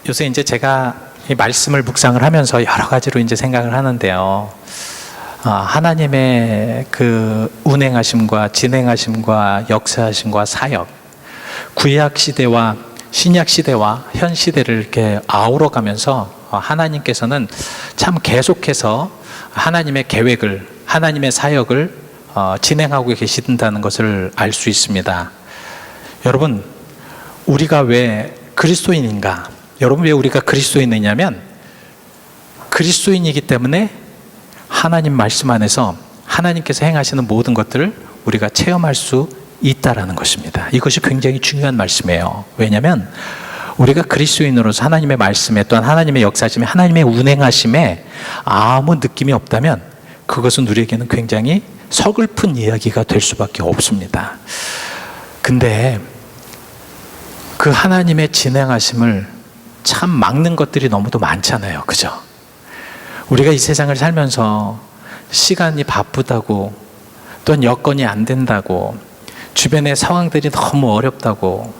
요새 이제 제가 이 말씀을 묵상을 하면서 여러 가지로 이제 생각을 하는데요. 하나님의 그 운행하심과 진행하심과 역사하심과 사역, 구약 시대와 신약 시대와 현 시대를 이렇게 아우러 가면서 하나님께서는 참 계속해서 하나님의 계획을, 하나님의 사역을 진행하고 계신다는 것을 알 수 있습니다. 여러분, 우리가 왜 그리스도인인가? 여러분, 왜 우리가 그리스도인이냐면 그리스도인이기 때문에 하나님 말씀 안에서 하나님께서 행하시는 모든 것들을 우리가 체험할 수 있다라는 것입니다. 이것이 굉장히 중요한 말씀이에요. 왜냐하면 우리가 그리스도인으로서 하나님의 말씀에, 또한 하나님의 역사심에, 하나님의 운행하심에 아무 느낌이 없다면 그것은 우리에게는 굉장히 서글픈 이야기가 될 수밖에 없습니다. 근데 그 하나님의 진행하심을 참 막는 것들이 너무도 많잖아요. 그죠? 우리가 이 세상을 살면서 시간이 바쁘다고, 또는 여건이 안 된다고, 주변의 상황들이 너무 어렵다고.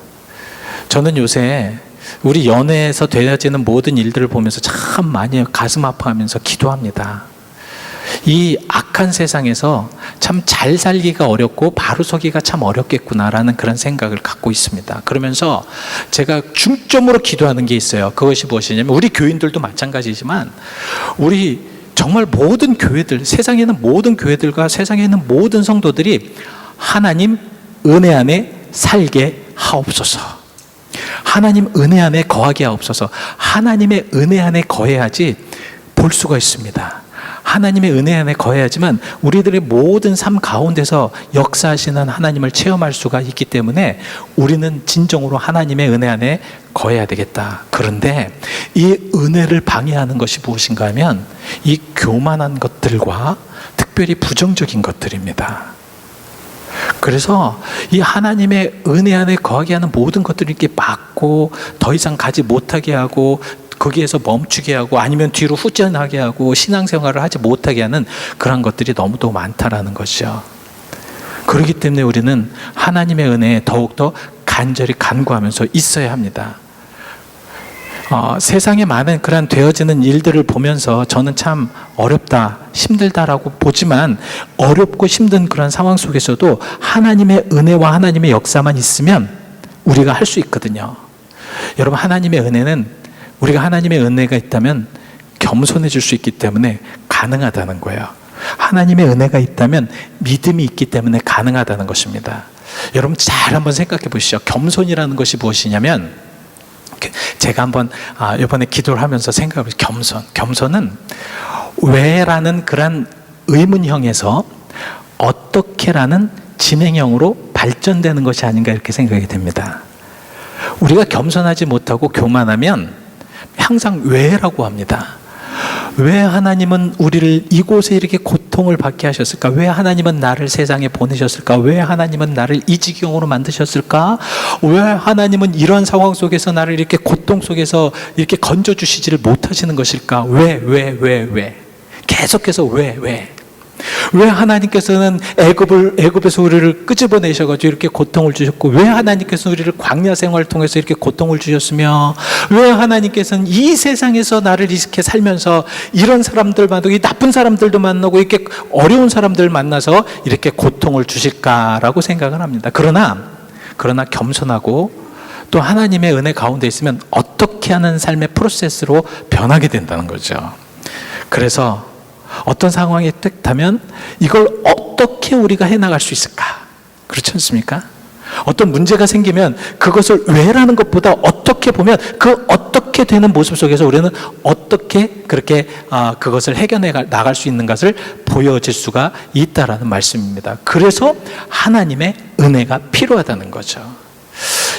저는 요새 우리 연애에서 되어지는 모든 일들을 보면서 참 많이 가슴 아파하면서 기도합니다. 이 악한 세상에서 참 잘 살기가 어렵고 바로 서기가 참 어렵겠구나라는 그런 생각을 갖고 있습니다. 그러면서 제가 중점으로 기도하는 게 있어요. 그것이 무엇이냐면, 우리 교인들도 마찬가지지만 우리 정말 모든 교회들, 세상에 있는 모든 교회들과 세상에 있는 모든 성도들이 하나님 은혜 안에 살게 하옵소서. 하나님 은혜 안에 거하게 하옵소서. 하나님의 은혜 안에 거해야지 볼 수가 있습니다. 하나님의 은혜 안에 거해야지만 우리들의 모든 삶 가운데서 역사하시는 하나님을 체험할 수가 있기 때문에 우리는 진정으로 하나님의 은혜 안에 거해야 되겠다. 그런데 이 은혜를 방해하는 것이 무엇인가 하면 이 교만한 것들과 특별히 부정적인 것들입니다. 그래서 이 하나님의 은혜 안에 거하게 하는 모든 것들을 이렇게 막고 더 이상 가지 못하게 하고, 거기에서 멈추게 하고, 아니면 뒤로 후전하게 하고, 신앙생활을 하지 못하게 하는 그런 것들이 너무도 많다라는 것이죠. 그렇기 때문에 우리는 하나님의 은혜에 더욱더 간절히 간구하면서 있어야 합니다. 세상에 많은 그런 되어지는 일들을 보면서 저는 참 어렵다, 힘들다라고 보지만, 어렵고 힘든 그런 상황 속에서도 하나님의 은혜와 하나님의 역사만 있으면 우리가 할 수 있거든요. 여러분, 하나님의 은혜는, 우리가 하나님의 은혜가 있다면 겸손해질 수 있기 때문에 가능하다는 거예요. 하나님의 은혜가 있다면 믿음이 있기 때문에 가능하다는 것입니다. 여러분, 잘 한번 생각해 보시죠. 겸손이라는 것이 무엇이냐면, 제가 한번 이번에 기도를 하면서 생각해 보시죠. 겸손은 왜라는 그런 의문형에서 어떻게라는 진행형으로 발전되는 것이 아닌가, 이렇게 생각이 됩니다. 우리가 겸손하지 못하고 교만하면 항상 왜라고 합니다. 왜 하나님은 우리를 이곳에 이렇게 고통을 받게 하셨을까? 왜 하나님은 나를 세상에 보내셨을까? 왜 하나님은 나를 이 지경으로 만드셨을까? 왜 하나님은 이런 상황 속에서 나를 이렇게 고통 속에서 이렇게 건져주시지를 못하시는 것일까? 왜? 계속해서 왜 하나님께서는 애굽에서 우리를 끄집어내셔가지고 이렇게 고통을 주셨고, 왜 하나님께서는 우리를 광야 생활을 통해서 이렇게 고통을 주셨으며, 왜 하나님께서는 이 세상에서 나를 이렇게 살면서 이런 사람들 만나고, 이 나쁜 사람들도 만나고, 이렇게 어려운 사람들 만나서 이렇게 고통을 주실까라고 생각을 합니다. 그러나 겸손하고 또 하나님의 은혜 가운데 있으면 어떻게 하는 삶의 프로세스로 변하게 된다는 거죠. 그래서 어떤 상황이 뜩하면 이걸 어떻게 우리가 해나갈 수 있을까? 그렇지 않습니까? 어떤 문제가 생기면 그것을 왜라는 것보다 어떻게 보면 그 어떻게 되는 모습 속에서 우리는 어떻게 그렇게 그것을 해결해 나갈 수 있는 것을 보여질 수가 있다라는 말씀입니다. 그래서 하나님의 은혜가 필요하다는 거죠.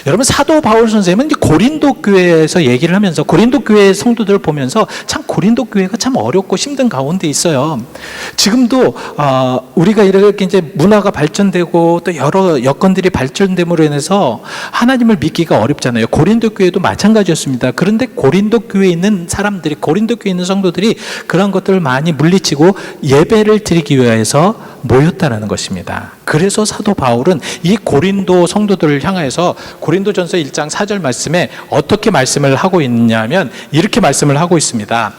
여러분, 사도 바울 선생님은 고린도 교회에서 얘기를 하면서 고린도 교회 성도들을 보면서 참 고린도 교회가 참 어렵고 힘든 가운데 있어요. 지금도 우리가 이렇게 이제 문화가 발전되고 또 여러 여건들이 발전됨으로 인해서 하나님을 믿기가 어렵잖아요. 고린도 교회도 마찬가지였습니다. 그런데 고린도 교회에 있는 사람들이, 고린도 교회에 있는 성도들이 그런 것들을 많이 물리치고 예배를 드리기 위해서 모였다라는 것입니다. 그래서 사도 바울은 이 고린도 성도들을 향해서 고린도전서 1장 4절 말씀에 어떻게 말씀을 하고 있냐면 이렇게 말씀을 하고 있습니다.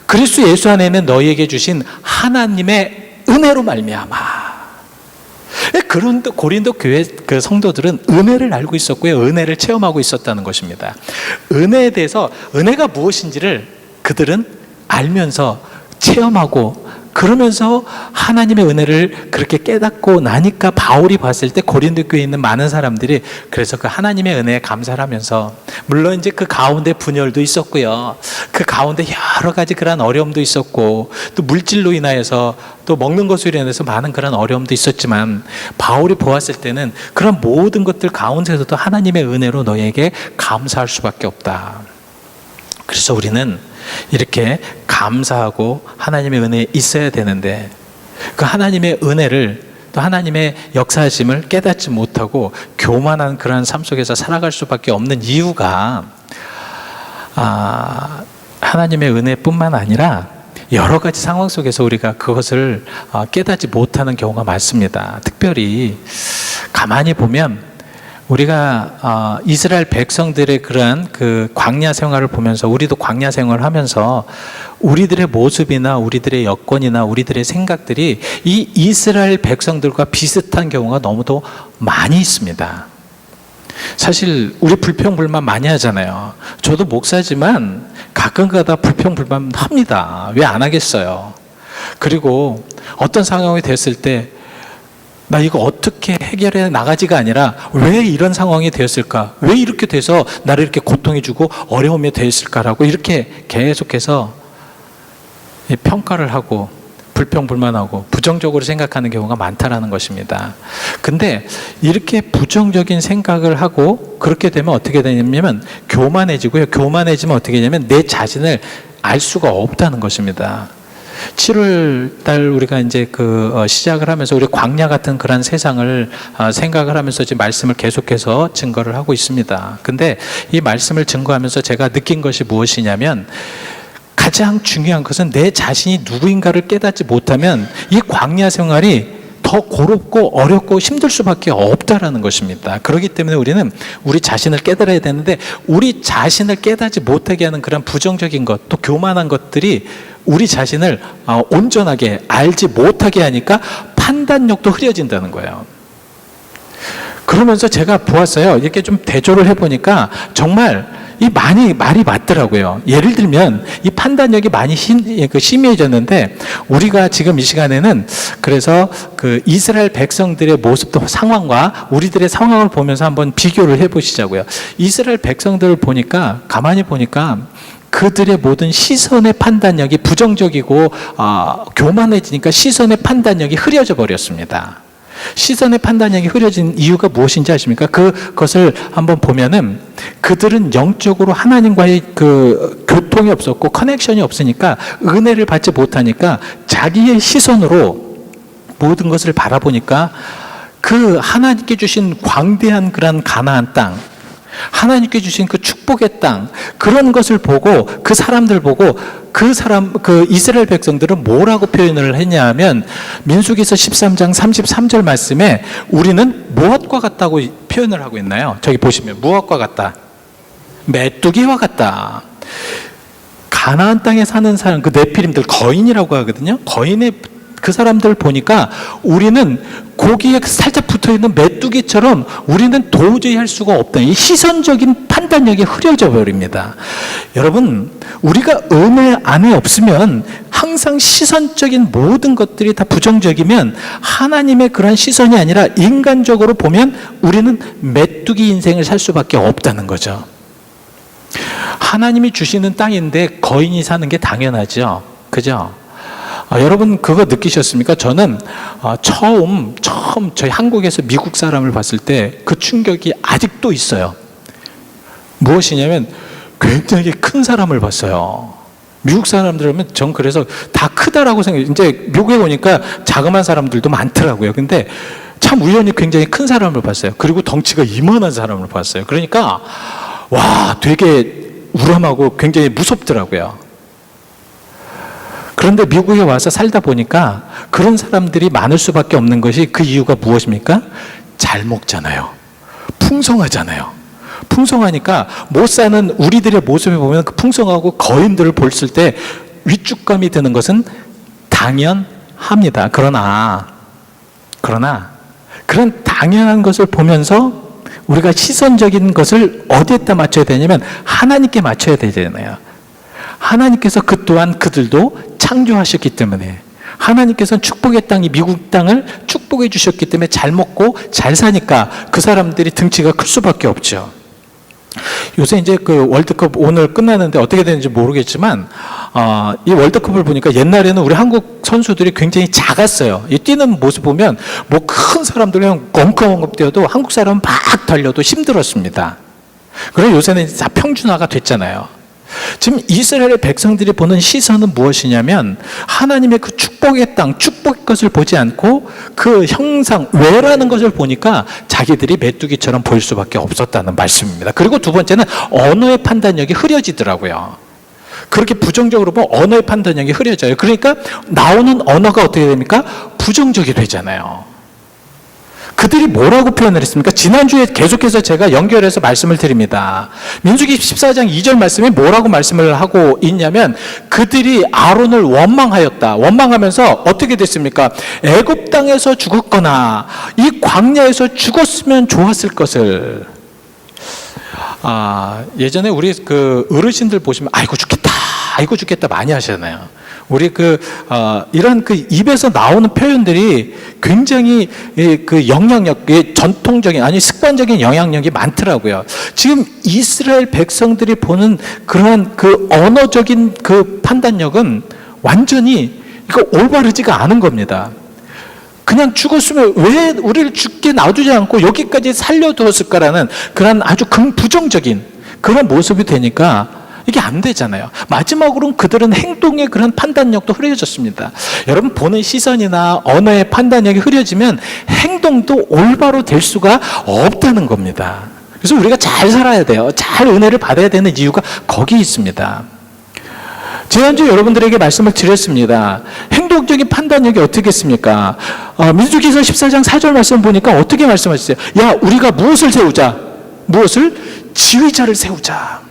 그리스도 예수 안에는 너희에게 주신 하나님의 은혜로 말미암아. 그런데 고린도 교회 그 성도들은 은혜를 알고 있었고요, 은혜를 체험하고 있었다는 것입니다. 은혜에 대해서 은혜가 무엇인지를 그들은 알면서 체험하고 그러면서 하나님의 은혜를 그렇게 깨닫고 나니까 바울이 봤을 때 고린도 교회에 있는 많은 사람들이 그래서 그 하나님의 은혜에 감사를 하면서, 물론 이제 그 가운데 분열도 있었고요, 그 가운데 여러 가지 그런 어려움도 있었고 또 물질로 인하여서 또 먹는 것으로 인해서 많은 그런 어려움도 있었지만 바울이 보았을 때는 그런 모든 것들 가운데서도 하나님의 은혜로 너에게 감사할 수밖에 없다. 그래서 우리는 이렇게 감사하고 하나님의 은혜에 있어야 되는데 그 하나님의 은혜를 또 하나님의 역사하심을 깨닫지 못하고 교만한 그런 삶 속에서 살아갈 수밖에 없는 이유가 하나님의 은혜뿐만 아니라 여러 가지 상황 속에서 우리가 그것을 깨닫지 못하는 경우가 많습니다. 특별히 가만히 보면 우리가 이스라엘 백성들의 그러한 그 광야 생활을 보면서 우리도 광야 생활을 하면서 우리들의 모습이나 우리들의 여건이나 우리들의 생각들이 이 이스라엘 백성들과 비슷한 경우가 너무도 많이 있습니다. 사실 우리 불평불만 많이 하잖아요. 저도 목사지만 가끔가다 불평불만 합니다. 왜 안 하겠어요? 그리고 어떤 상황이 됐을 때 나 이거 어떻게 해결해 나가지가 아니라 왜 이런 상황이 되었을까? 왜 이렇게 돼서 나를 이렇게 고통해 주고 어려움이 되었을까라고 이렇게 계속해서 평가를 하고 불평불만하고 부정적으로 생각하는 경우가 많다라는 것입니다. 근데 이렇게 부정적인 생각을 하고 그렇게 되면 어떻게 되냐면 교만해지고요. 교만해지면 어떻게 되냐면 내 자신을 알 수가 없다는 것입니다. 7월 달 우리가 이제 시작을 하면서 우리 광야 같은 그런 세상을 생각을 하면서 지금 말씀을 계속해서 증거를 하고 있습니다. 근데 이 말씀을 증거하면서 제가 느낀 것이 무엇이냐면 가장 중요한 것은 내 자신이 누구인가를 깨닫지 못하면 이 광야 생활이 더 고롭고 어렵고 힘들 수밖에 없다라는 것입니다. 그렇기 때문에 우리는 우리 자신을 깨달아야 되는데 우리 자신을 깨닫지 못하게 하는 그런 부정적인 것, 또 교만한 것들이 우리 자신을 온전하게 알지 못하게 하니까 판단력도 흐려진다는 거예요. 그러면서 제가 보았어요. 이렇게 좀 대조를 해보니까 정말 이 말이 맞더라고요. 예를 들면 이 판단력이 많이 심해졌는데 우리가 지금 이 시간에는 그래서 그 이스라엘 백성들의 모습도 상황과 우리들의 상황을 보면서 한번 비교를 해보시자고요. 이스라엘 백성들을 보니까 가만히 보니까 그들의 모든 시선의 판단력이 부정적이고 교만해지니까 시선의 판단력이 흐려져 버렸습니다. 시선의 판단력이 흐려진 이유가 무엇인지 아십니까? 그것을 한번 보면은 그들은 영적으로 하나님과의 그 교통이 없었고 커넥션이 없으니까 은혜를 받지 못하니까 자기의 시선으로 모든 것을 바라보니까 그 하나님께 주신 광대한 그런 가나안 땅, 하나님께 주신 그 축복의 땅, 그런 것을 보고 그 사람들 보고 그 이스라엘 백성들은 뭐라고 표현을 했냐 하면 민수기서 13장 33절 말씀에 우리는 무엇과 같다고 표현을 하고 있나요? 저기 보시면 무엇과 같다? 메뚜기와 같다. 가나안 땅에 사는 사람, 그 네피림들 거인이라고 하거든요. 거인의 그 사람들 보니까 우리는 고기에 살짝 붙어있는 메뚜기처럼 우리는 도저히 할 수가 없다. 이 시선적인 판단력이 흐려져 버립니다. 여러분, 우리가 은혜 안에 없으면 항상 시선적인 모든 것들이 다 부정적이면 하나님의 그런 시선이 아니라 인간적으로 보면 우리는 메뚜기 인생을 살 수밖에 없다는 거죠. 하나님이 주시는 땅인데 거인이 사는 게 당연하죠. 그죠? 여러분 그거 느끼셨습니까? 저는 처음 저희 한국에서 미국 사람을 봤을 때 그 충격이 아직도 있어요. 무엇이냐면 굉장히 큰 사람을 봤어요. 미국 사람들은 전 그래서 다 크다라고 생각해요. 이제 미국에 오니까 자그마한 사람들도 많더라고요. 근데 참 우연히 굉장히 큰 사람을 봤어요. 그리고 덩치가 이만한 사람을 봤어요. 그러니까 와, 되게 우람하고 굉장히 무섭더라고요. 그런데 미국에 와서 살다 보니까 그런 사람들이 많을 수밖에 없는 것이 그 이유가 무엇입니까? 잘 먹잖아요. 풍성하잖아요. 풍성하니까 못 사는 우리들의 모습을 보면 그 풍성하고 거인들을 봤을 때 위축감이 드는 것은 당연합니다. 그러나 그런 당연한 것을 보면서 우리가 시선적인 것을 어디에다 맞춰야 되냐면 하나님께 맞춰야 되잖아요. 하나님께서 그 또한 그들도 창조하셨기 때문에, 하나님께서는 축복의 땅, 이 미국 땅을 축복해 주셨기 때문에 잘 먹고 잘 사니까 그 사람들이 등치가 클 수밖에 없죠. 요새 이제 그 월드컵 오늘 끝나는데 어떻게 되는지 모르겠지만, 이 월드컵을 보니까 옛날에는 우리 한국 선수들이 굉장히 작았어요. 이 뛰는 모습 보면 뭐 큰 사람들 그냥 엉컹엉컹 뛰어도 한국 사람은 막 달려도 힘들었습니다. 그래 요새는 다 평준화가 됐잖아요. 지금 이스라엘의 백성들이 보는 시선은 무엇이냐면 하나님의 그 축복의 땅, 축복의 것을 보지 않고 그 형상, 외라는 것을 보니까 자기들이 메뚜기처럼 보일 수밖에 없었다는 말씀입니다. 그리고 두 번째는 언어의 판단력이 흐려지더라고요. 그렇게 부정적으로 보면 언어의 판단력이 흐려져요. 그러니까 나오는 언어가 어떻게 됩니까? 부정적이 되잖아요. 그들이 뭐라고 표현을 했습니까? 지난주에 계속해서 제가 연결해서 말씀을 드립니다. 민수기 14장 2절 말씀에 뭐라고 말씀을 하고 있냐면 그들이 아론을 원망하였다. 원망하면서 어떻게 됐습니까? 애굽 땅에서 죽었거나 이 광야에서 죽었으면 좋았을 것을. 예전에 우리 그 어르신들 보시면 아이고 죽겠다 많이 하시잖아요. 우리 이런 그 입에서 나오는 표현들이 굉장히 그 영향력, 전통적인, 아니 습관적인 영향력이 많더라고요. 지금 이스라엘 백성들이 보는 그러한 그 언어적인 그 판단력은 완전히 이거 올바르지가 않은 겁니다. 그냥 죽었으면 왜 우리를 죽게 놔두지 않고 여기까지 살려두었을까라는 그런 아주 긍부정적인 그런 모습이 되니까 이게 안 되잖아요. 마지막으로는 그들은 행동의 그런 판단력도 흐려졌습니다. 여러분 보는 시선이나 언어의 판단력이 흐려지면 행동도 올바로 될 수가 없다는 겁니다. 그래서 우리가 잘 살아야 돼요. 잘 은혜를 받아야 되는 이유가 거기 있습니다. 지난주 여러분들에게 말씀을 드렸습니다. 행동적인 판단력이 어떻겠습니까? 민수기서 14장 4절 말씀 보니까 어떻게 말씀하셨어요? 야, 우리가 무엇을 세우자? 무엇을? 지휘자를 세우자.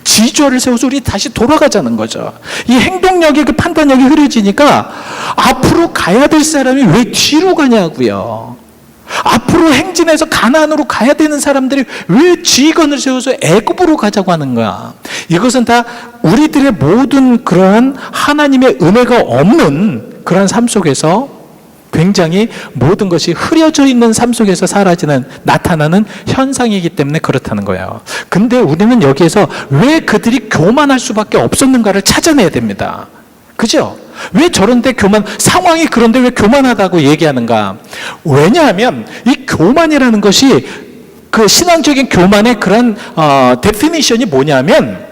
지휘자를 세워서 우리 다시 돌아가자는 거죠. 이 행동력의 그 판단력이 흐려지니까 앞으로 가야 될 사람이 왜 뒤로 가냐고요. 앞으로 행진해서 가나안으로 가야 되는 사람들이 왜 지휘관을 세워서 애굽으로 가자고 하는 거야. 이것은 다 우리들의 모든 그러한 하나님의 은혜가 없는 그러한 삶 속에서 굉장히 모든 것이 흐려져 있는 삶 속에서 나타나는 현상이기 때문에 그렇다는 거예요. 근데 우리는 여기에서 왜 그들이 교만할 수밖에 없었는가를 찾아내야 됩니다. 그죠? 왜 저런데 상황이 그런데 왜 교만하다고 얘기하는가? 왜냐하면 이 교만이라는 것이 그 신앙적인 교만의 그런 데피니션이 뭐냐면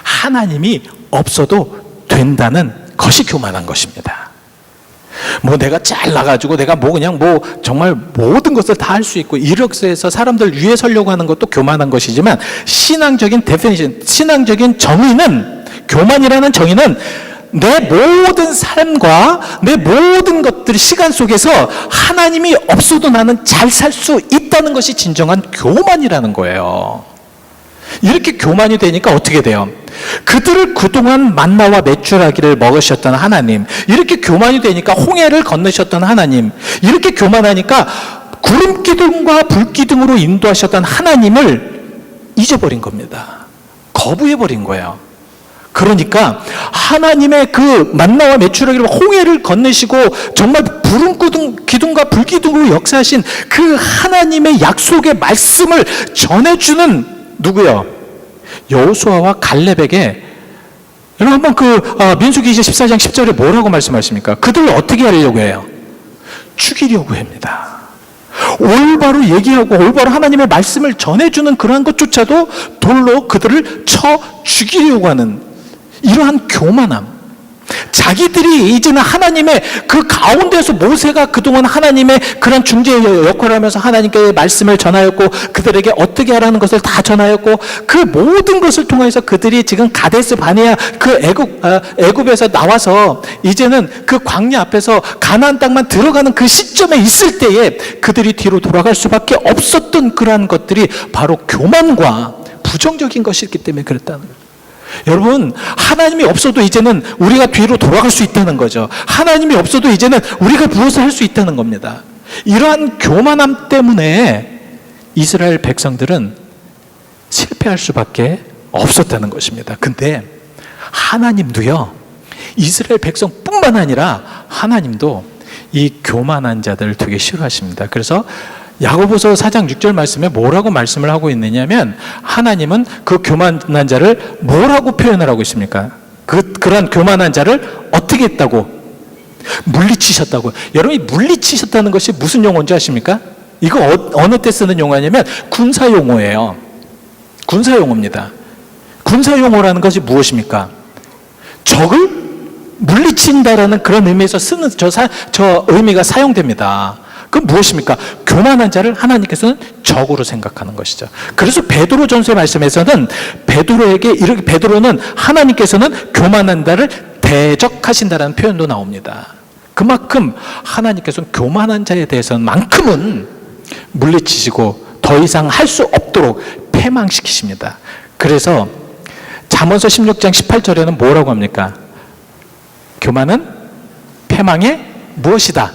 하나님이 없어도 된다는 것이 교만한 것입니다. 내가 잘나가지고 내가 정말 모든 것을 다 할 수 있고 이력서에서 사람들 위에 서려고 하는 것도 교만한 것이지만 신앙적인 데피니션, 신앙적인 정의는, 교만이라는 정의는 내 모든 삶과 내 모든 것들이 시간 속에서 하나님이 없어도 나는 잘 살 수 있다는 것이 진정한 교만이라는 거예요. 이렇게 교만이 되니까 어떻게 돼요? 그들을 그동안 만나와 메추라기를 먹으셨던 하나님, 이렇게 교만이 되니까 홍해를 건너셨던 하나님, 이렇게 교만하니까 구름 기둥과 불 기둥으로 인도하셨던 하나님을 잊어버린 겁니다. 거부해버린 거예요. 그러니까 하나님의 그 만나와 메추라기로 홍해를 건너시고 정말 기둥과 불기둥으로 역사하신 그 하나님의 약속의 말씀을 전해주는 누구요? 여호수아와 갈렙에게. 여러분 한번 민수기 14장 10절에 뭐라고 말씀하십니까? 그들을 어떻게 하려고 해요? 죽이려고 합니다. 올바로 얘기하고 올바로 하나님의 말씀을 전해주는 그러한 것조차도 돌로 그들을 쳐 죽이려고 하는 이러한 교만함. 자기들이 이제는 하나님의 그 가운데서 모세가 그동안 하나님의 그런 중재 역할을 하면서 하나님께 말씀을 전하였고 그들에게 어떻게 하라는 것을 다 전하였고 그 모든 것을 통해서 그들이 지금 가데스 바네아 그 애굽에서 나와서 이제는 그 광야 앞에서 가나안 땅만 들어가는 그 시점에 있을 때에 그들이 뒤로 돌아갈 수밖에 없었던 그러한 것들이 바로 교만과 부정적인 것이기 때문에 그랬다는 거예요. 여러분, 하나님이 없어도 이제는 우리가 뒤로 돌아갈 수 있다는 거죠. 하나님이 없어도 이제는 우리가 무엇을 할 수 있다는 겁니다. 이러한 교만함 때문에 이스라엘 백성들은 실패할 수밖에 없었다는 것입니다. 근데 하나님도요, 이스라엘 백성뿐만 아니라 하나님도 이 교만한 자들을 되게 싫어하십니다. 그래서 야고보서 4장 6절 말씀에 뭐라고 말씀을 하고 있느냐면 하나님은 그 교만한 자를 뭐라고 표현을 하고 있습니까? 그런 교만한 자를 어떻게 했다고? 물리치셨다고. 여러분이 물리치셨다는 것이 무슨 용어인지 아십니까? 이거 어느 때 쓰는 용어냐면 군사용어예요. 군사용어입니다. 군사용어라는 것이 무엇입니까? 적을 물리친다라는 그런 의미에서 쓰는 저 의미가 사용됩니다. 그건 무엇입니까? 교만한 자를 하나님께서는 적으로 생각하는 것이죠. 그래서 베드로전서의 말씀에서는 베드로는 하나님께서는 교만한 자를 대적하신다라는 표현도 나옵니다. 그만큼 하나님께서는 교만한 자에 대해서만큼은 물리치시고 더 이상 할 수 없도록 패망시키십니다. 그래서 잠언서 16장 18절에는 뭐라고 합니까? 교만은 패망의 무엇이다?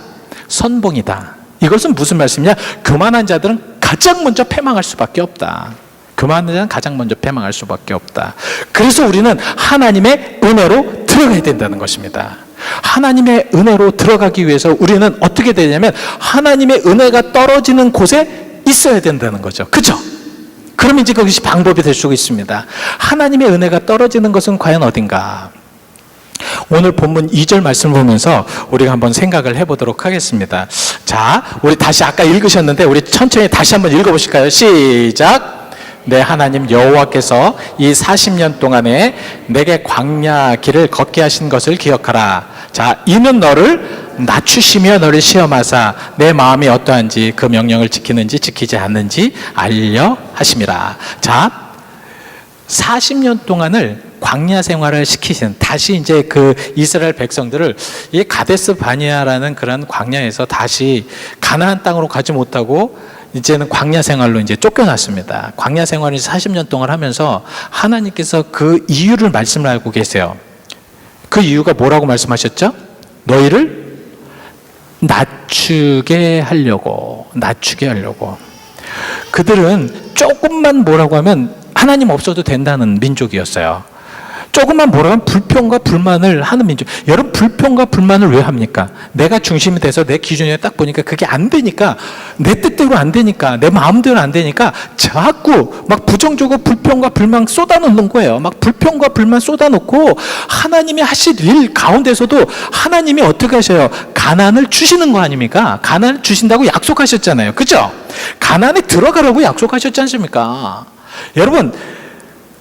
선봉이다. 이것은 무슨 말씀이냐? 교만한 자들은 가장 먼저 패망할 수밖에 없다. 교만한 자는 가장 먼저 패망할 수밖에 없다. 그래서 우리는 하나님의 은혜로 들어가야 된다는 것입니다. 하나님의 은혜로 들어가기 위해서 우리는 어떻게 되냐면 하나님의 은혜가 떨어지는 곳에 있어야 된다는 거죠. 그렇죠? 그럼 이제 그것이 방법이 될 수 있습니다. 하나님의 은혜가 떨어지는 것은 과연 어딘가? 오늘 본문 2절 말씀을 보면서 우리가 한번 생각을 해보도록 하겠습니다. 자, 우리 다시 아까 읽으셨는데 우리 천천히 다시 한번 읽어보실까요? 시작! 내 하나님 여호와께서 이 40년 동안에 내게 광야 길을 걷게 하신 것을 기억하라. 자, 이는 너를 낮추시며 너를 시험하사 내 마음이 어떠한지 그 명령을 지키는지 지키지 않는지 알려 하심이라. 자, 40년 동안을 광야 생활을 시키신, 다시 이제 그 이스라엘 백성들을 이 가데스 바네아라는 그런 광야에서 다시 가나안 땅으로 가지 못하고 이제는 광야 생활로 이제 쫓겨났습니다. 광야 생활을 40년 동안 하면서 하나님께서 그 이유를 말씀을 하고 계세요. 그 이유가 뭐라고 말씀하셨죠? 너희를 낮추게 하려고. 그들은 조금만 뭐라고 하면 하나님 없어도 된다는 민족이었어요. 조금만 뭐라고 하면 불평과 불만을 하는 민족. 여러분, 불평과 불만을 왜 합니까? 내가 중심이 돼서 내 기준에 딱 보니까 그게 안 되니까, 내 뜻대로 안 되니까, 내 마음대로 안 되니까 자꾸 막 부정적으로 불평과 불만 쏟아놓는 거예요. 막 불평과 불만 쏟아놓고 하나님이 하실 일 가운데서도 하나님이 어떻게 하셔요? 가나안을 주시는 거 아닙니까? 가나안을 주신다고 약속하셨잖아요. 그죠? 가나안에 들어가라고 약속하셨지 않습니까? 여러분,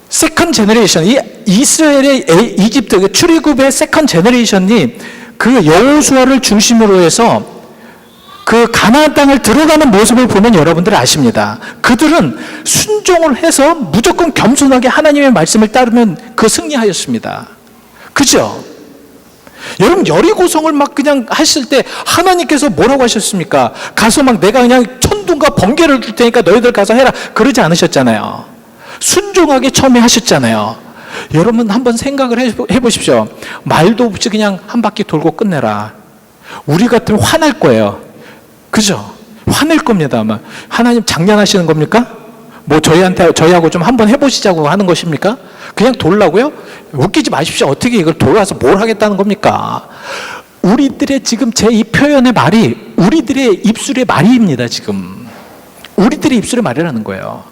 세컨 제너레이션, 이 이스라엘의 이집트 출애굽의 세컨 제너레이션이 그 여호수아를 중심으로 해서 그 가나안 땅을 들어가는 모습을 보면 여러분들 아십니다. 그들은 순종을 해서 무조건 겸손하게 하나님의 말씀을 따르면 그 승리하였습니다. 그죠? 여러분, 여리고성을 막 그냥 하실 때 하나님께서 뭐라고 하셨습니까? 가서 막 내가 그냥 천둥과 번개를 줄 테니까 너희들 가서 해라, 그러지 않으셨잖아요. 순종하게 처음에 하셨잖아요. 여러분, 한번 생각을 해보십시오. 말도 없이 그냥 한 바퀴 돌고 끝내라. 우리 같으면 화날 거예요. 그죠? 화낼 겁니다. 아마. 하나님 장난하시는 겁니까? 뭐 저희하고 좀 한번 해보시자고 하는 것입니까? 그냥 돌라고요? 웃기지 마십시오. 어떻게 이걸 돌아서 뭘 하겠다는 겁니까? 우리들의 지금 제 이 표현의 말이 우리들의 입술의 말입니다. 지금 우리들의 입술의 말이라는 거예요.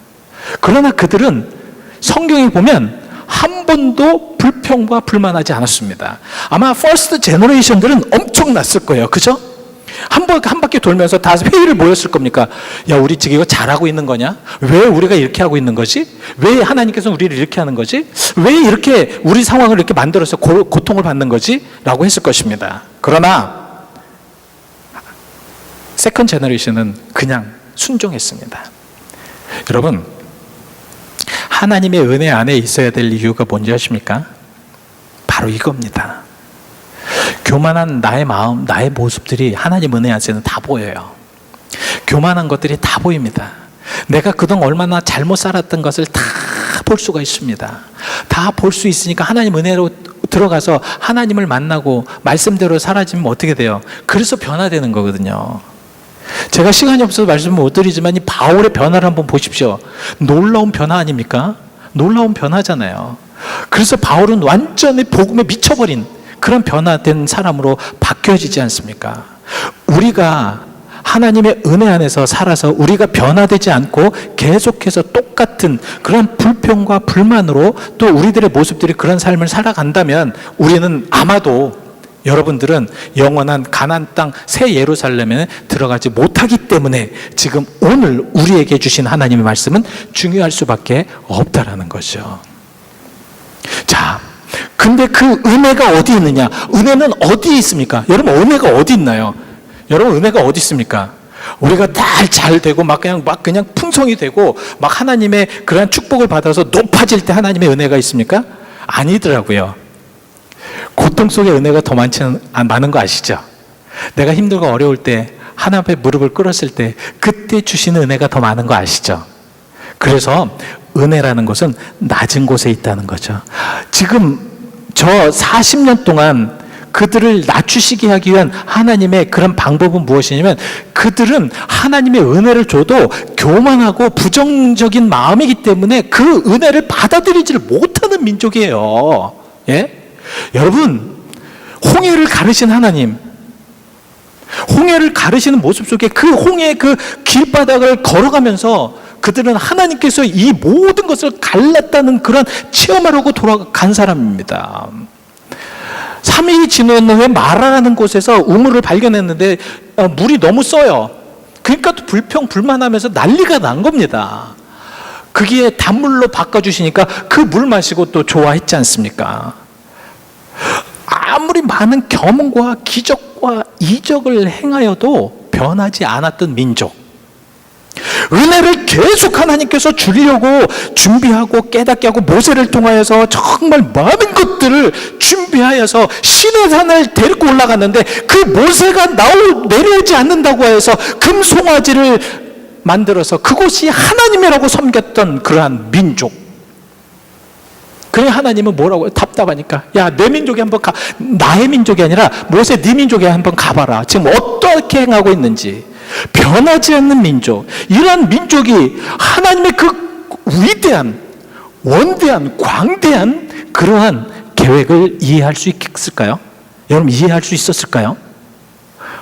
그러나 그들은 성경에 보면 한 번도 불평과 불만하지 않았습니다. 아마 퍼스트 제너레이션들은 엄청났을 거예요. 그죠? 한 바퀴 돌면서 다 회의를 모였을 겁니까? 야, 우리 지금 이거 잘하고 있는 거냐? 왜 우리가 이렇게 하고 있는 거지? 왜 하나님께서 우리를 이렇게 하는 거지? 왜 이렇게 우리 상황을 이렇게 만들어서 고통을 받는 거지? 라고 했을 것입니다. 그러나 세컨 제너레이션은 그냥 순종했습니다. 여러분, 하나님의 은혜 안에 있어야 될 이유가 뭔지 아십니까? 바로 이겁니다. 교만한 나의 마음, 나의 모습들이 하나님 은혜 안에는 다 보여요. 교만한 것들이 다 보입니다. 내가 그동안 얼마나 잘못 살았던 것을 다 볼 수가 있습니다. 다 볼 수 있으니까 하나님 은혜로 들어가서 하나님을 만나고 말씀대로 사라지면 어떻게 돼요? 그래서 변화되는 거거든요. 제가 시간이 없어서 말씀을 못 드리지만 이 바울의 변화를 한번 보십시오. 놀라운 변화 아닙니까? 놀라운 변화잖아요. 그래서 바울은 완전히 복음에 미쳐버린 그런 변화된 사람으로 바뀌어지지 않습니까? 우리가 하나님의 은혜 안에서 살아서 우리가 변화되지 않고 계속해서 똑같은 그런 불평과 불만으로 또 우리들의 모습들이 그런 삶을 살아간다면 우리는 아마도 여러분들은 영원한 가나안 땅 새 예루살렘에 들어가지 못하기 때문에 지금 오늘 우리에게 주신 하나님의 말씀은 중요할 수밖에 없다라는 거죠. 자, 근데 그 은혜가 어디 있느냐? 은혜는 어디에 있습니까? 여러분, 은혜가 어디 있나요? 여러분, 은혜가 어디 있습니까? 우리가 잘 되고 막 그냥 풍성이 되고 막 하나님의 그런 축복을 받아서 높아질 때 하나님의 은혜가 있습니까? 아니더라고요. 고통 속에 은혜가 더 많은 거 아시죠? 내가 힘들고 어려울 때 하나님 앞에 무릎을 꿇었을 때 그때 주시는 은혜가 더 많은 거 아시죠? 그래서 은혜라는 것은 낮은 곳에 있다는 거죠. 지금 저 40년 동안 그들을 낮추시게 하기 위한 하나님의 그런 방법은 무엇이냐면 그들은 하나님의 은혜를 줘도 교만하고 부정적인 마음이기 때문에 그 은혜를 받아들이지를 못하는 민족이에요. 예? 여러분, 홍해를 가르신 하나님, 홍해를 가르시는 모습 속에 그 홍해의 그 길바닥을 걸어가면서 그들은 하나님께서 이 모든 것을 갈랐다는 그런 체험을 하고 돌아간 사람입니다. 3일이 지난 후에 마라라는 곳에서 우물을 발견했는데 물이 너무 써요. 그러니까 또 불평불만하면서 난리가 난 겁니다. 그게 단물로 바꿔주시니까 그 물 마시고 또 좋아했지 않습니까? 아무리 많은 경험과 기적과 이적을 행하여도 변하지 않았던 민족, 은혜를 계속 하나님께서 주려고 준비하고 깨닫게 하고 모세를 통하여서 정말 많은 것들을 준비하여서 신의 산을 데리고 올라갔는데 그 모세가 내려오지 않는다고 해서 금송아지를 만들어서 그곳이 하나님이라고 섬겼던 그러한 민족. 그래, 하나님은 뭐라고? 답답하니까 야, 내 민족에 한번 가. 나의 민족이 아니라 모세 네 민족에 한번 가봐라. 지금 어떻게 행하고 있는지. 변하지 않는 민족, 이러한 민족이 하나님의 그 위대한 원대한 광대한 그러한 계획을 이해할 수 있을까요? 여러분, 이해할 수 있었을까요?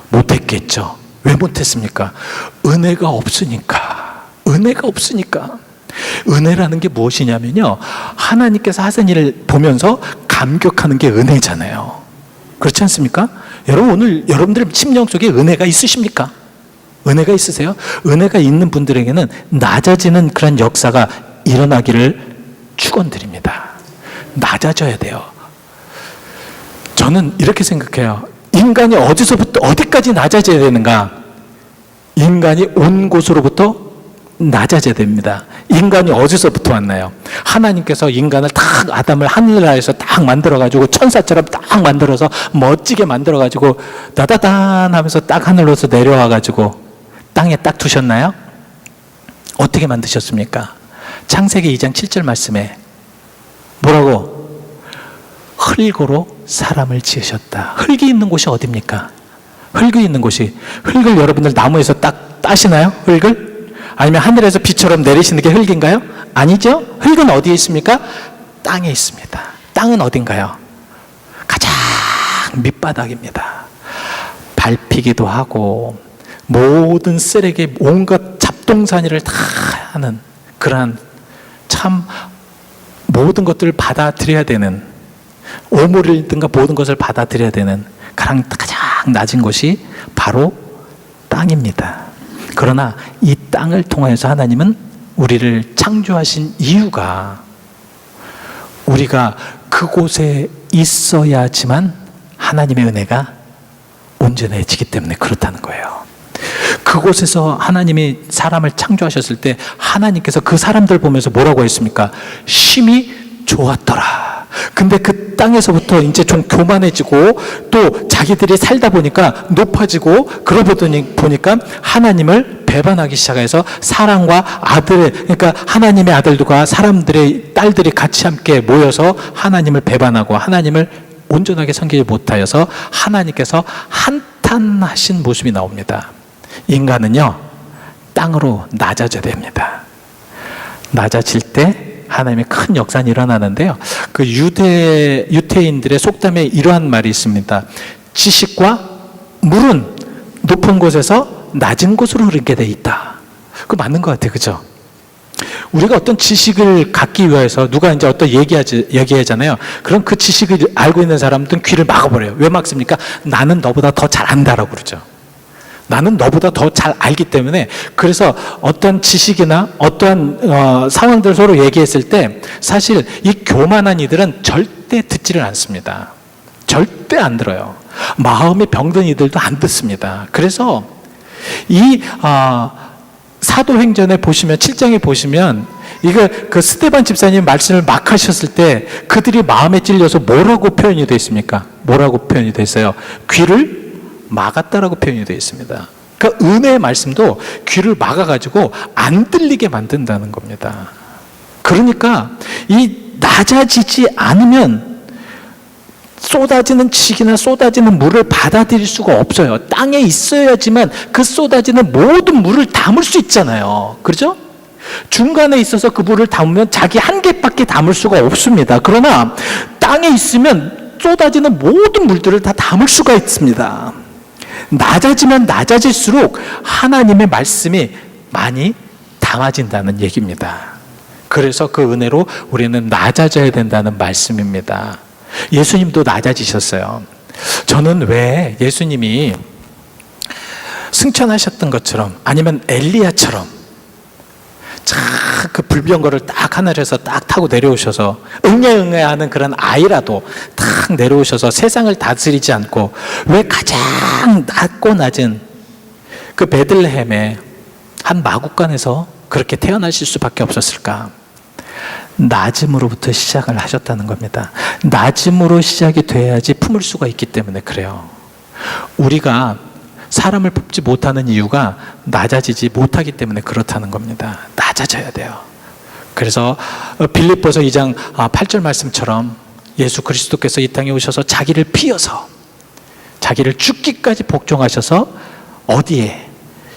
못했겠죠. 왜 못했습니까? 은혜가 없으니까. 은혜가 없으니까. 은혜라는 게 무엇이냐면요, 하나님께서 하신 일을 보면서 감격하는 게 은혜잖아요. 그렇지 않습니까? 여러분, 오늘 여러분들 심령 속에 은혜가 있으십니까? 은혜가 있으세요? 은혜가 있는 분들에게는 낮아지는 그런 역사가 일어나기를 축원드립니다. 낮아져야 돼요. 저는 이렇게 생각해요. 인간이 어디서부터 어디까지 낮아져야 되는가? 인간이 온 곳으로부터 낮아져야 됩니다. 인간이 어디서부터 왔나요? 하나님께서 인간을 딱, 아담을 하늘나라에서 딱 만들어가지고 천사처럼 딱 만들어서 멋지게 만들어가지고 따다단 하면서 딱 하늘로서 내려와가지고 땅에 딱 두셨나요? 어떻게 만드셨습니까? 창세기 2장 7절 말씀에 뭐라고? 흙으로 사람을 지으셨다. 흙이 있는 곳이 어디입니까? 흙이 있는 곳이, 흙을 여러분들 나무에서 딱 따시나요? 흙을? 아니면 하늘에서 비처럼 내리시는 게 흙인가요? 아니죠? 흙은 어디에 있습니까? 땅에 있습니다. 땅은 어딘가요? 가장 밑바닥입니다. 밟히기도 하고 모든 쓰레기, 온갖 잡동사니를 다 하는 그러한 참 모든 것들을 받아들여야 되는, 오물이든가 모든 것을 받아들여야 되는 가장 낮은 곳이 바로 땅입니다. 그러나 이 땅을 통하여서 하나님은 우리를 창조하신 이유가 우리가 그곳에 있어야지만 하나님의 은혜가 온전해지기 때문에 그렇다는 거예요. 그곳에서 하나님이 사람을 창조하셨을 때 하나님께서 그 사람들 보면서 뭐라고 했습니까? 심히 좋았더라. 근데 그 땅에서부터 이제 좀 교만해지고 또 자기들이 살다 보니까 높아지고 그러다 보니까 하나님을 배반하기 시작해서 사랑과 아들, 그러니까 하나님의 아들들과 사람들의 딸들이 같이 함께 모여서 하나님을 배반하고 하나님을 온전하게 섬기지 못하여서 하나님께서 한탄하신 모습이 나옵니다. 인간은요, 땅으로 낮아져야 됩니다. 낮아질 때 하나님의 큰 역사는 일어나는데요. 그 유대인들의 속담에 이러한 말이 있습니다. 지식과 물은 높은 곳에서 낮은 곳으로 흐르게 돼 있다. 그거 맞는 것 같아요. 그죠? 우리가 어떤 지식을 갖기 위해서 누가 이제 어떤 얘기하잖아요. 그럼 그 지식을 알고 있는 사람들은 귀를 막아버려요. 왜 막습니까? 나는 너보다 더 잘 안다라고 그러죠. 나는 너보다 더 잘 알기 때문에. 그래서 어떤 지식이나 어떠한 상황들을 서로 얘기했을 때 사실 이 교만한 이들은 절대 듣지를 않습니다. 절대 안 들어요. 마음이 병든 이들도 안 듣습니다. 그래서 이 사도행전에 보시면 7장에 보시면 이거 그 스데반 집사님 말씀을 막 하셨을 때 그들이 마음에 찔려서 뭐라고 표현이 되어 있습니까? 뭐라고 표현이 되어 있어요? 귀를 막았다라고 표현이 되어 있습니다. 그러니까 은혜의 말씀도 귀를 막아가지고 안 들리게 만든다는 겁니다. 그러니까 이 낮아지지 않으면 쏟아지는 지식이나 쏟아지는 물을 받아들일 수가 없어요. 땅에 있어야지만 그 쏟아지는 모든 물을 담을 수 있잖아요. 그렇죠? 중간에 있어서 그 물을 담으면 자기 한 개밖에 담을 수가 없습니다. 그러나 땅에 있으면 쏟아지는 모든 물들을 다 담을 수가 있습니다. 낮아지면 낮아질수록 하나님의 말씀이 많이 담아진다는 얘기입니다. 그래서 그 은혜로 우리는 낮아져야 된다는 말씀입니다. 예수님도 낮아지셨어요. 저는 왜 예수님이 승천하셨던 것처럼 아니면 엘리야처럼 그 불병거를 딱 하늘에서 딱 타고 내려오셔서 응애응애하는 그런 아이라도 딱 내려오셔서 세상을 다스리지 않고 왜 가장 낮고 낮은 그 베들레헴의 한 마구간에서 그렇게 태어나실 수밖에 없었을까? 낮음으로부터 시작을 하셨다는 겁니다. 낮음으로 시작이 돼야지 품을 수가 있기 때문에 그래요. 우리가 사람을 뽑지 못하는 이유가 낮아지지 못하기 때문에 그렇다는 겁니다. 낮아져야 돼요. 그래서 빌립보서 2장 8절 말씀처럼 예수 그리스도께서 이 땅에 오셔서 자기를 피어서 자기를 죽기까지 복종하셔서 어디에?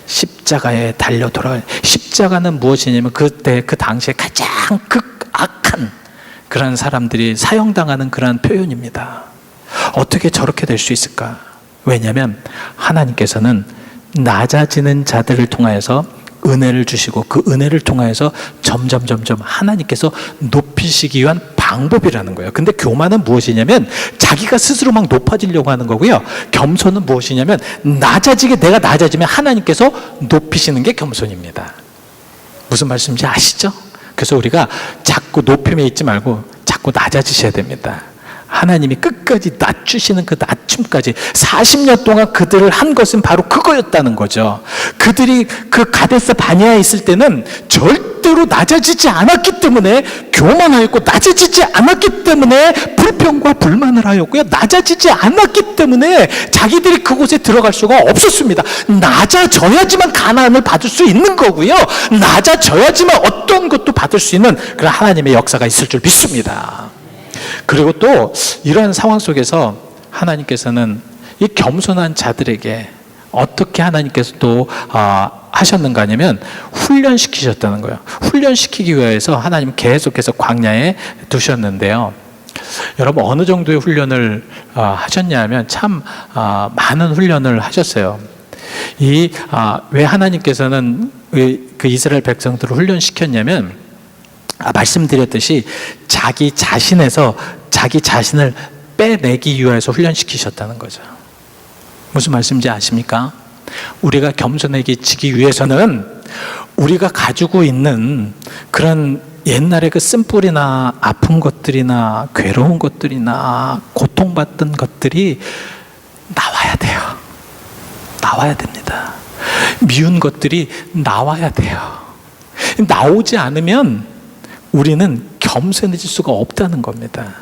십자가에 달려 돌아갈. 십자가는 무엇이냐면 그때 그 당시에 가장 극악한 그런 사람들이 사형당하는 그런 표현입니다. 어떻게 저렇게 될 수 있을까? 왜냐하면 하나님께서는 낮아지는 자들을 통하여서 은혜를 주시고 그 은혜를 통하여서 점점 하나님께서 높이시기 위한 방법이라는 거예요. 근데 교만은 무엇이냐면 자기가 스스로 막 높아지려고 하는 거고요. 겸손은 무엇이냐면 내가 낮아지면 하나님께서 높이시는 게 겸손입니다. 무슨 말씀인지 아시죠? 그래서 우리가 자꾸 높임에 있지 말고 자꾸 낮아지셔야 됩니다. 하나님이 끝까지 낮추시는 그 낮춤까지 40년 동안 그들을 한 것은 바로 그거였다는 거죠. 그들이 그 가데스 바네아에 있을 때는 절대로 낮아지지 않았기 때문에 교만하였고 낮아지지 않았기 때문에 불평과 불만을 하였고요. 낮아지지 않았기 때문에 자기들이 그곳에 들어갈 수가 없었습니다. 낮아져야지만 가나안을 받을 수 있는 거고요. 낮아져야지만 어떤 것도 받을 수 있는 그런 하나님의 역사가 있을 줄 믿습니다. 그리고 또 이러한 상황 속에서 하나님께서는 이 겸손한 자들에게 어떻게 하나님께서 또 하셨는가 하냐면 훈련시키셨다는 거예요. 훈련시키기 위해서 하나님 계속해서 광야에 두셨는데요. 여러분 어느 정도의 훈련을 하셨냐 하면 참 많은 훈련을 하셨어요. 왜 하나님께서는 그 이스라엘 백성들을 훈련시켰냐면 말씀드렸듯이 자기 자신에서 자기 자신을 빼내기 위해서 훈련시키셨다는 거죠. 무슨 말씀인지 아십니까? 우리가 겸손해지기 위해서는 우리가 가지고 있는 그런 옛날에 그 쓴뿌리나 아픈 것들이나 괴로운 것들이나 고통받던 것들이 나와야 돼요. 나와야 됩니다. 미운 것들이 나와야 돼요. 나오지 않으면 우리는 겸손해질 수가 없다는 겁니다.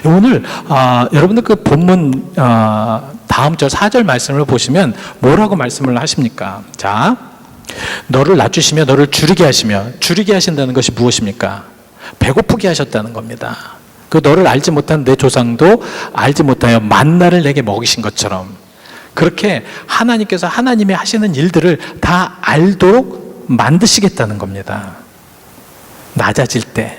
오늘 여러분들 그 본문 다음 절 4절 말씀을 보시면 뭐라고 말씀을 하십니까? 자, 너를 낮추시며 너를 줄이게 하시며, 줄이게 하신다는 것이 무엇입니까? 배고프게 하셨다는 겁니다. 그 너를 알지 못한 내 조상도 알지 못하여 만나를 내게 먹이신 것처럼, 그렇게 하나님께서 하나님이 하시는 일들을 다 알도록 만드시겠다는 겁니다. 낮아질 때,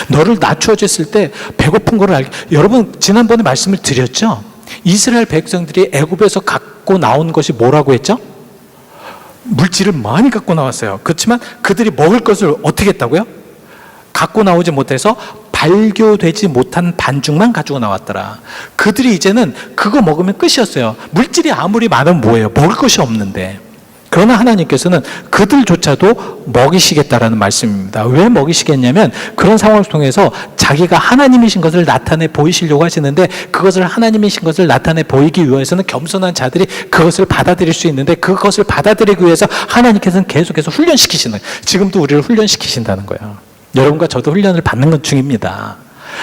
너를 낮추어졌을 때 배고픈 거를 알게. 여러분, 지난번에 말씀을 드렸죠? 이스라엘 백성들이 애굽에서 갖고 나온 것이 뭐라고 했죠? 물질을 많이 갖고 나왔어요. 그렇지만 그들이 먹을 것을 어떻게 했다고요? 갖고 나오지 못해서 발교되지 못한 반죽만 가지고 나왔더라. 그들이 이제는 그거 먹으면 끝이었어요. 물질이 아무리 많으면 뭐예요? 먹을 것이 없는데. 그러나 하나님께서는 그들조차도 먹이시겠다라는 말씀입니다. 왜 먹이시겠냐면 그런 상황을 통해서 자기가 하나님이신 것을 나타내 보이시려고 하시는데, 그것을 하나님이신 것을 나타내 보이기 위해서는 겸손한 자들이 그것을 받아들일 수 있는데, 그것을 받아들이기 위해서 하나님께서는 계속해서 훈련시키시는 거예요. 지금도 우리를 훈련시키신다는 거예요. 여러분과 저도 훈련을 받는 것 중입니다.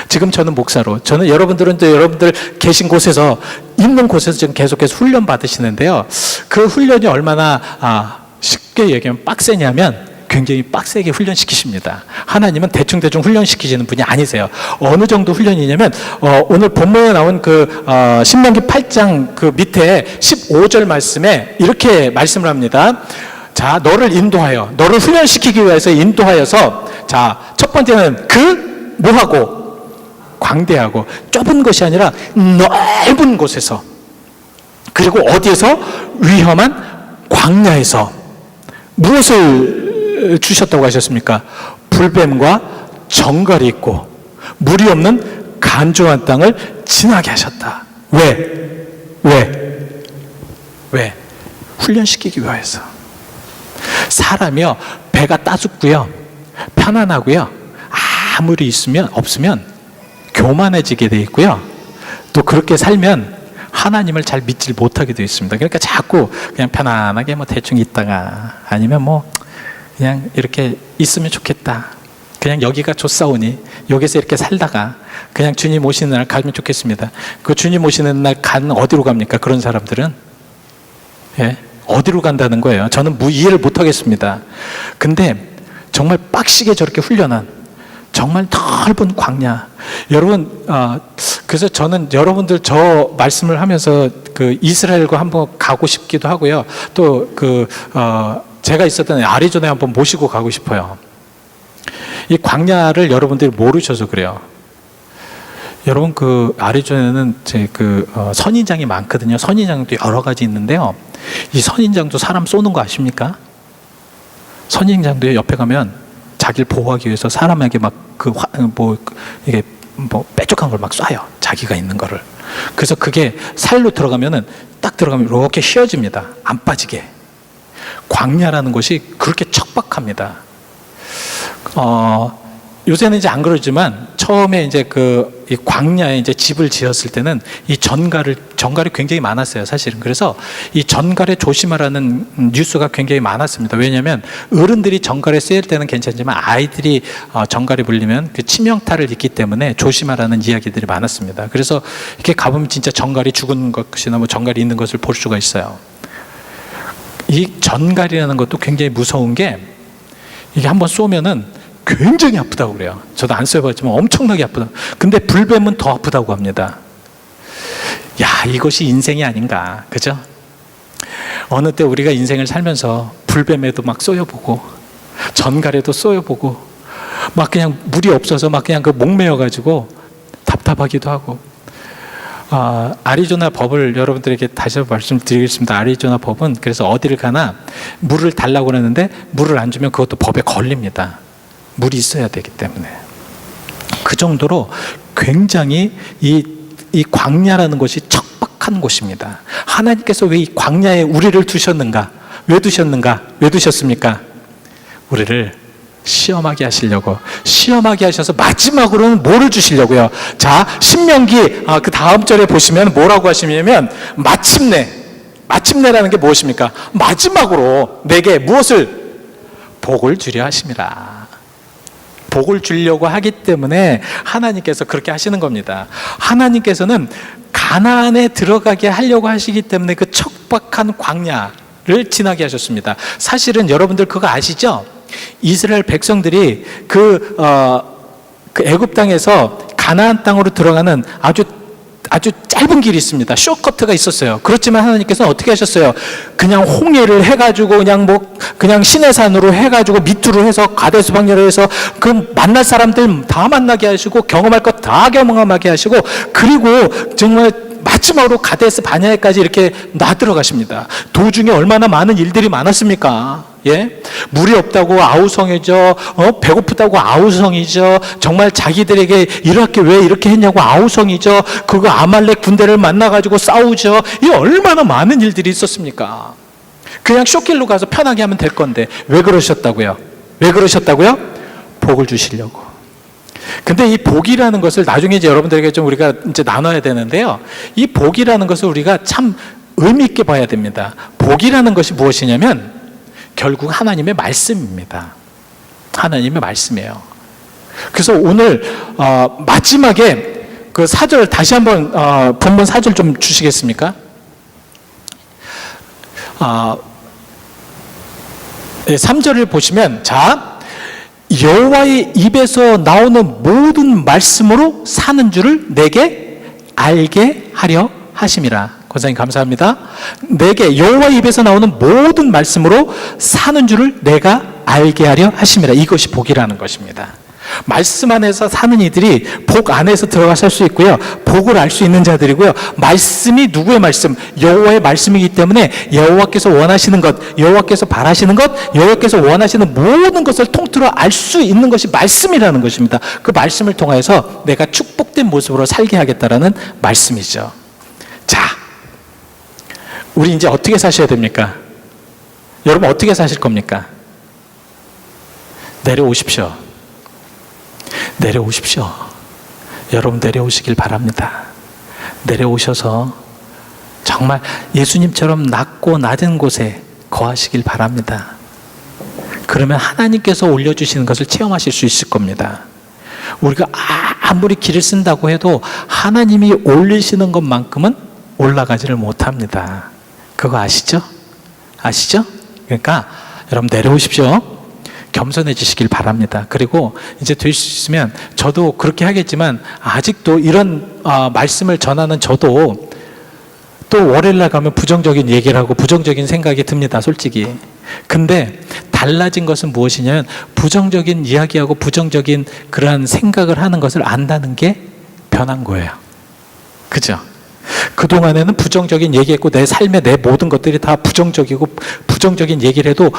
지금 저는 목사로, 저는 여러분들은 또 여러분들 계신 곳에서, 있는 곳에서 지금 계속해서 훈련 받으시는데요. 그 훈련이 얼마나 쉽게 얘기하면 빡세냐면 굉장히 빡세게 훈련시키십니다. 하나님은 대충대충 훈련시키시는 분이 아니세요. 어느 정도 훈련이냐면 오늘 본문에 나온 그 신명기 8장 그 밑에 15절 말씀에 이렇게 말씀을 합니다. 자, 너를 인도하여, 너를 훈련시키기 위해서 인도하여서, 자, 첫 번째는 뭐하고? 광대하고 좁은 것이 아니라 넓은 곳에서, 그리고 어디에서? 위험한 광야에서. 무엇을 주셨다고 하셨습니까? 불뱀과 정갈이 있고 물이 없는 간조한 땅을 지나게 하셨다. 왜? 훈련시키기 위해서. 사람이요, 배가 따숩고요, 편안하고요, 아무리 없으면 교만해지게 돼 있고요, 또 그렇게 살면 하나님을 잘 믿질 못하게 되어 있습니다. 그러니까 자꾸 그냥 편안하게 뭐 대충 있다가, 아니면 뭐 그냥 이렇게 있으면 좋겠다, 그냥 여기가 좋사오니 여기서 이렇게 살다가 그냥 주님 오시는 날 가면 좋겠습니다. 그 주님 오시는 날 가는 어디로 갑니까? 그런 사람들은 어디로 간다는 거예요. 저는 이해를 못하겠습니다. 근데 정말 빡시게 저렇게 훈련한 정말 넓은 광야. 여러분, 그래서 저는 여러분들 저 말씀을 하면서 그 이스라엘과 한번 가고 싶기도 하고요. 또 제가 있었던 아리조나에 한번 모시고 가고 싶어요. 이 광야를 여러분들이 모르셔서 그래요. 여러분, 그 아리조나는 선인장이 많거든요. 선인장도 여러 가지 있는데요. 이 선인장도 사람 쏘는 거 아십니까? 선인장도 옆에 가면 자기를 보호하기 위해서 사람에게 막 이게 뾰족한 걸 막 쏴요. 자기가 있는 거를. 그래서 그게 살로 들어가면은 딱 들어가면 이렇게 휘어집니다. 안 빠지게. 광야라는 것이 그렇게 척박합니다. 요새는 이제 안 그러지만 처음에 이제 이 광야에 이제 집을 지었을 때는 이 전갈이 굉장히 많았어요, 사실은. 그래서 이 전갈에 조심하라는 뉴스가 굉장히 많았습니다. 왜냐하면 어른들이 전갈에 쓰일 때는 괜찮지만 아이들이 전갈에 물리면 그 치명타를 입기 때문에 조심하라는 이야기들이 많았습니다. 그래서 이렇게 가보면 진짜 전갈이 죽은 것이나 뭐 전갈이 있는 것을 볼 수가 있어요. 이 전갈이라는 것도 굉장히 무서운 게, 이게 한번 쏘면은 굉장히 아프다고 그래요. 저도 안 써봤지만 엄청나게 아프다. 근데 불뱀은 더 아프다고 합니다. 야, 이것이 인생이 아닌가, 그죠? 어느 때 우리가 인생을 살면서 불뱀에도 막 쏘여보고 전갈에도 쏘여보고 막 그냥 물이 없어서 막 그냥 목매여가지고 답답하기도 하고. 아리조나 법을 여러분들에게 다시 한번 말씀드리겠습니다. 아리조나 법은 그래서 어디를 가나 물을 달라고 그러는데 물을 안 주면 그것도 법에 걸립니다. 물이 있어야 되기 때문에. 그 정도로 굉장히 이 광야라는 것이 척박한 척박한 곳입니다. 하나님께서 왜 이 광야에 우리를 두셨는가? 왜 두셨는가? 왜 두셨습니까? 우리를 시험하게 하시려고, 시험하게 하셔서 마지막으로는 뭐를 주시려고요? 자, 신명기 그 다음 절에 보시면 뭐라고 하시냐면 마침내라는 게 무엇입니까? 마지막으로 내게 무엇을? 복을 주려 하심이라. 복을 주려고 하기 때문에 하나님께서 그렇게 하시는 겁니다. 하나님께서는 가나안에 들어가게 하려고 하시기 때문에 그 척박한 광야를 지나게 하셨습니다. 사실은 여러분들 그거 아시죠? 이스라엘 백성들이 그 애굽 땅에서 가나안 땅으로 들어가는 아주 짧은 길이 있습니다. 숏커트가 있었어요. 그렇지만 하나님께서는 어떻게 하셨어요? 그냥 홍해를 해가지고 그냥 시내산으로 해가지고 밑으로 해서 가데스 방야로 해서 그 만날 사람들 다 만나게 하시고 경험할 것 다 경험하게 하시고, 그리고 정말 마지막으로 가데스 바냐에까지 이렇게 놔 들어가십니다. 도중에 얼마나 많은 일들이 많았습니까? 예? 물이 없다고 아우성이죠. 배고프다고 아우성이죠. 정말 자기들에게 이렇게 왜 이렇게 했냐고 아우성이죠. 그거 아말렉 군대를 만나가지고 싸우죠. 이 얼마나 많은 일들이 있었습니까? 그냥 숏길로 가서 편하게 하면 될 건데 왜 그러셨다고요? 왜 그러셨다고요? 복을 주시려고. 근데 이 복이라는 것을 나중에 이제 여러분들에게 좀 우리가 이제 나눠야 되는데요. 이 복이라는 것을 우리가 참 의미 있게 봐야 됩니다. 복이라는 것이 무엇이냐면 결국 하나님의 말씀입니다. 하나님의 말씀이에요. 그래서 오늘 마지막에 그 4절 다시 한번 본문 4절 좀 주시겠습니까? 3절을 보시면, 자, 여호와의 입에서 나오는 모든 말씀으로 사는 줄을 내게 알게 하려 하심이라. 권사님 감사합니다. 내게 여호와의 입에서 나오는 모든 말씀으로 사는 줄을 내가 알게 하려 하심이라. 이것이 복이라는 것입니다. 말씀 안에서 사는 이들이 복 안에서 들어가 살 수 있고요, 복을 알 수 있는 자들이고요. 말씀이 누구의 말씀? 여호와의 말씀이기 때문에 여호와께서 원하시는 것, 여호와께서 바라시는 것, 여호와께서 원하시는 모든 것을 통틀어 알 수 있는 것이 말씀이라는 것입니다. 그 말씀을 통해서 내가 축복된 모습으로 살게 하겠다라는 말씀이죠. 자, 우리 이제 어떻게 사셔야 됩니까? 여러분 어떻게 사실 겁니까? 내려오십시오. 내려오십시오. 여러분 내려오시길 바랍니다. 내려오셔서 정말 예수님처럼 낮고 낮은 곳에 거하시길 바랍니다. 그러면 하나님께서 올려주시는 것을 체험하실 수 있을 겁니다. 우리가 아무리 길을 쓴다고 해도 하나님이 올리시는 것만큼은 올라가지를 못합니다. 그거 아시죠? 아시죠? 그러니까 여러분 내려오십시오. 겸손해지시길 바랍니다. 그리고 이제 될 수 있으면 저도 그렇게 하겠지만 아직도 이런 말씀을 전하는 저도 또 월요일날 가면 부정적인 얘기를 하고 부정적인 생각이 듭니다. 솔직히. 근데 달라진 것은 무엇이냐면 부정적인 이야기하고 부정적인 그러한 생각을 하는 것을 안다는 게 변한 거예요. 그죠? 그동안에는 부정적인 얘기했고 내 삶의 내 모든 것들이 다 부정적이고 부정적인 얘기를 해도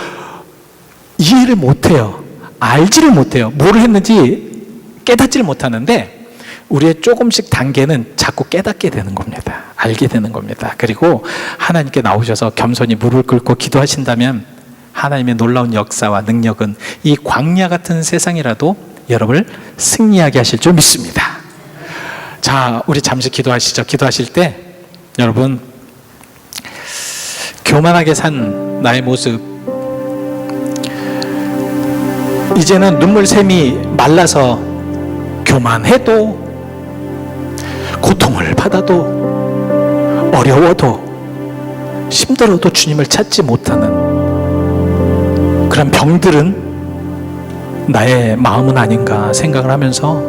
이해를 못해요. 알지를 못해요. 뭐를 했는지 깨닫지를 못하는데 우리의 조금씩 단계는 자꾸 깨닫게 되는 겁니다. 알게 되는 겁니다. 그리고 하나님께 나오셔서 겸손히 무릎을 꿇고 기도하신다면 하나님의 놀라운 역사와 능력은 이 광야 같은 세상이라도 여러분을 승리하게 하실 줄 믿습니다. 자, 우리 잠시 기도하시죠. 기도하실 때 여러분 교만하게 산 나의 모습, 이제는 눈물샘이 말라서 교만해도 고통을 받아도 어려워도 힘들어도 주님을 찾지 못하는 그런 병들은 나의 마음은 아닌가 생각을 하면서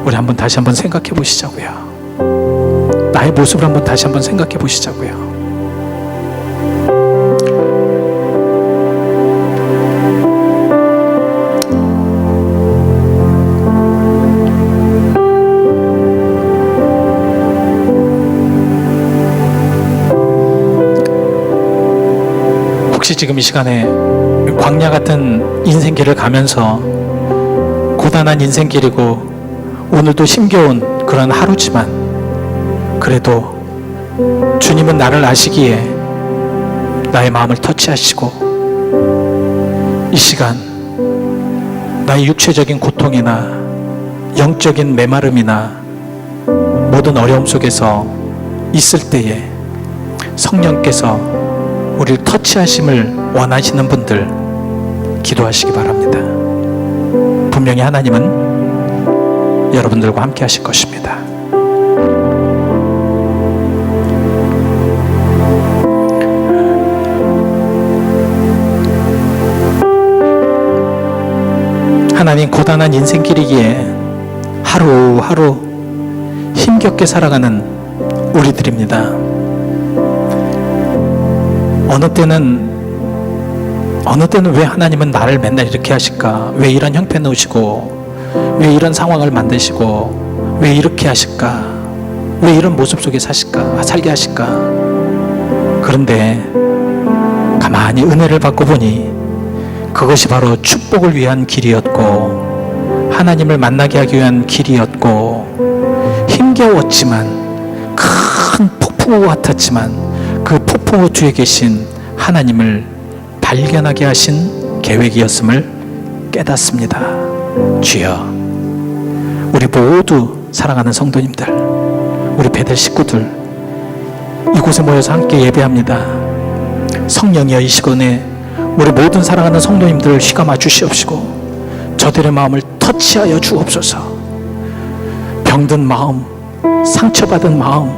우리 다시 한번 생각해 보시자고요. 나의 모습을 한번 다시 한번 생각해 보시자고요. 혹시 지금 이 시간에 광야 같은 인생길을 가면서 고단한 인생길이고 오늘도 힘겨운 그런 하루지만 그래도 주님은 나를 아시기에 나의 마음을 터치하시고 이 시간 나의 육체적인 고통이나 영적인 메마름이나 모든 어려움 속에서 있을 때에 성령께서 우리를 터치하심을 원하시는 분들 기도하시기 바랍니다. 분명히 하나님은 여러분들과 함께 하실 것입니다. 하나님, 고단한 인생길이기에 하루하루 힘겹게 살아가는 우리들입니다. 어느 때는 왜 하나님은 나를 맨날 이렇게 하실까? 왜 이런 형편 놓으시고, 왜 이런 상황을 만드시고, 왜 이렇게 하실까? 왜 이런 모습 속에 살게 하실까? 그런데 가만히 은혜를 받고 보니 그것이 바로 축복을 위한 길이었고, 하나님을 만나게 하기 위한 길이었고, 힘겨웠지만, 큰 폭풍우 같았지만 그 폭풍우 뒤에 계신 하나님을 발견하게 하신 계획이었음을 깨닫습니다. 주여, 우리 모두 사랑하는 성도님들, 우리 베델 식구들, 이곳에 모여서 함께 예배합니다. 성령이여, 이 시간에 우리 모든 사랑하는 성도님들을 휘감아 주시옵시고 저들의 마음을 터치하여 주옵소서. 병든 마음, 상처받은 마음,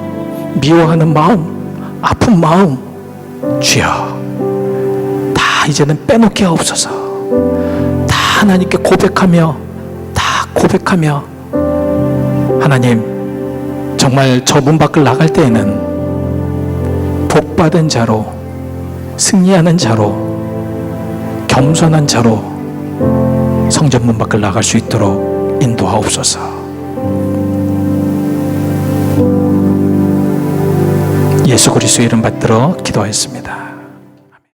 미워하는 마음, 아픈 마음, 주여 다 이제는 빼놓게 하옵소서. 다 하나님께 고백하며 하나님, 정말 저 문 밖을 나갈 때에는 복받은 자로, 승리하는 자로, 겸손한 자로 성전 문 밖을 나갈 수 있도록 인도하옵소서. 예수 그리스도의 이름 받들어 기도하였습니다.